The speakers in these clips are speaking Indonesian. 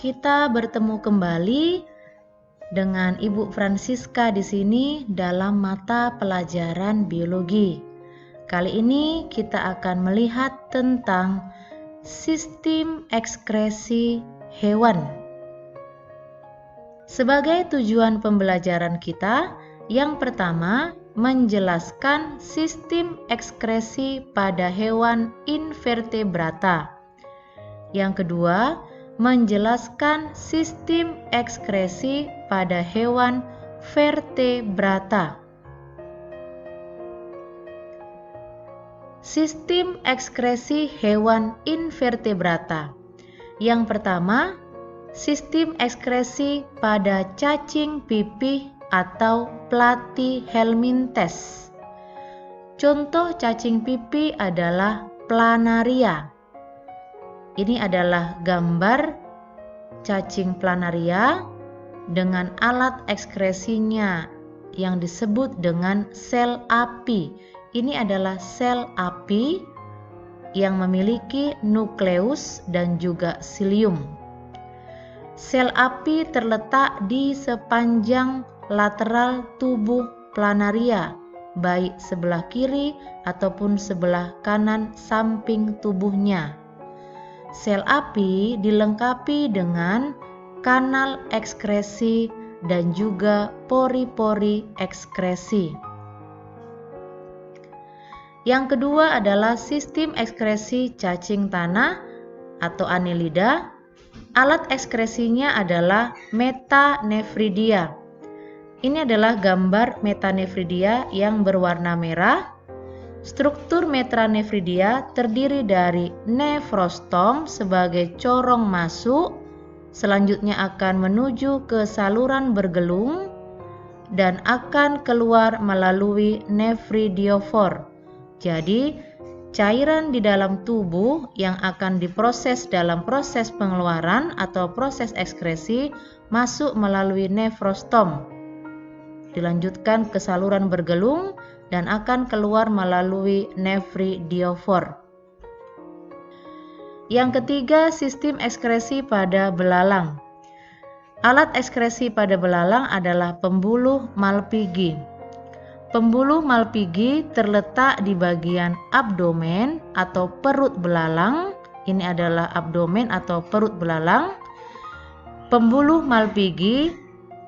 kita bertemu kembali dengan Ibu Francisca di sini dalam mata pelajaran biologi. Kali ini kita akan melihat tentang sistem ekskresi hewan. Sebagai tujuan pembelajaran kita, yang pertama menjelaskan sistem ekskresi pada hewan invertebrata. Yang kedua, menjelaskan sistem ekskresi pada hewan vertebrata. Sistem ekskresi hewan invertebrata. Yang pertama, sistem ekskresi pada cacing pipih atau Platyhelminthes. Contoh cacing pipih adalah Planaria. Ini adalah gambar cacing planaria dengan alat ekskresinya yang disebut dengan sel api. Ini adalah sel api yang memiliki nukleus dan juga silium. Sel api terletak di sepanjang lateral tubuh planaria, baik sebelah kiri ataupun sebelah kanan samping tubuhnya. Sel api dilengkapi dengan kanal ekskresi dan juga pori-pori ekskresi. Yang kedua adalah sistem ekskresi cacing tanah atau Annelida. Alat ekskresinya adalah Metanefridia. Ini adalah gambar Metanefridia yang berwarna merah. Struktur Metanefridia terdiri dari nefrostom sebagai corong masuk, selanjutnya akan menuju ke saluran bergelung dan akan keluar melalui nefridiofor. Jadi, cairan di dalam tubuh yang akan diproses dalam proses pengeluaran atau proses ekskresi masuk melalui nefrostom, dilanjutkan ke saluran bergelung dan akan keluar melalui nefridiofor. Yang ketiga, sistem ekskresi pada belalang. Alat ekskresi pada belalang adalah pembuluh Malpighi. Pembuluh Malpighi terletak di bagian abdomen atau perut belalang. Ini adalah abdomen atau perut belalang. Pembuluh Malpighi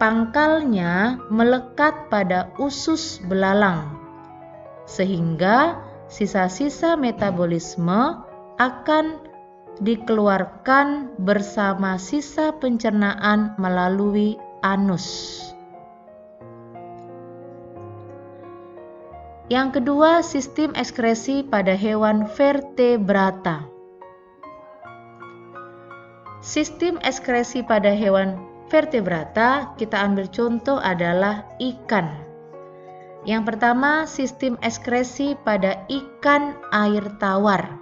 pangkalnya melekat pada usus belalang, sehingga sisa-sisa metabolisme akan dikeluarkan bersama sisa pencernaan melalui anus. Yang kedua, sistem ekskresi pada hewan vertebrata. Sistem ekskresi pada hewan vertebrata, kita ambil contoh adalah ikan. Yang pertama, sistem ekskresi pada ikan air tawar.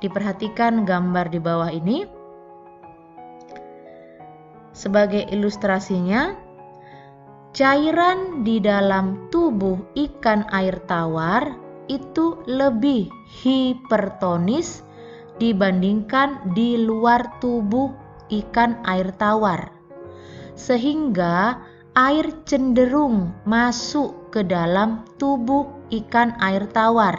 Diperhatikan gambar di bawah ini. Sebagai ilustrasinya, cairan di dalam tubuh ikan air tawar itu lebih hipertonis dibandingkan di luar tubuh ikan air tawar, sehingga air cenderung masuk ke dalam tubuh ikan air tawar.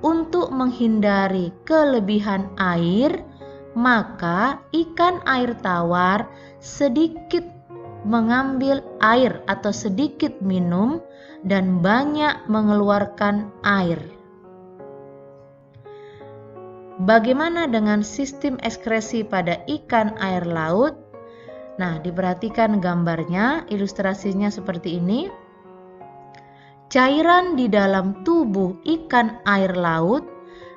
Untuk menghindari kelebihan air, maka ikan air tawar sedikit mengambil air atau sedikit minum dan banyak mengeluarkan air. Bagaimana dengan sistem ekskresi pada ikan air laut? Nah, diperhatikan gambarnya, ilustrasinya seperti ini. Cairan di dalam tubuh ikan air laut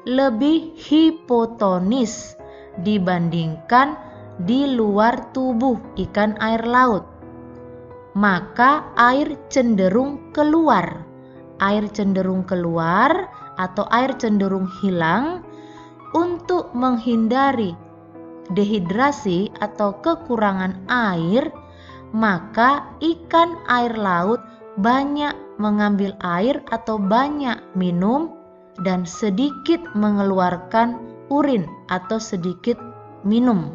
lebih hipotonis dibandingkan di luar tubuh ikan air laut. Maka air cenderung keluar. Air cenderung keluar atau air cenderung hilang. Untuk menghindari dehidrasi atau kekurangan air, maka ikan air laut banyak mengambil air atau banyak minum dan sedikit mengeluarkan urin atau sedikit minum.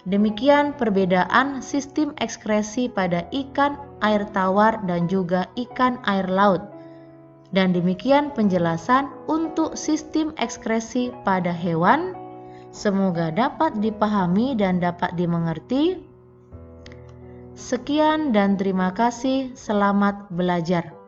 Demikian perbedaan sistem ekskresi pada ikan air tawar dan juga ikan air laut. Dan demikian penjelasan untuk sistem ekskresi pada hewan. Semoga dapat dipahami dan dapat dimengerti. Sekian dan terima kasih. Selamat belajar.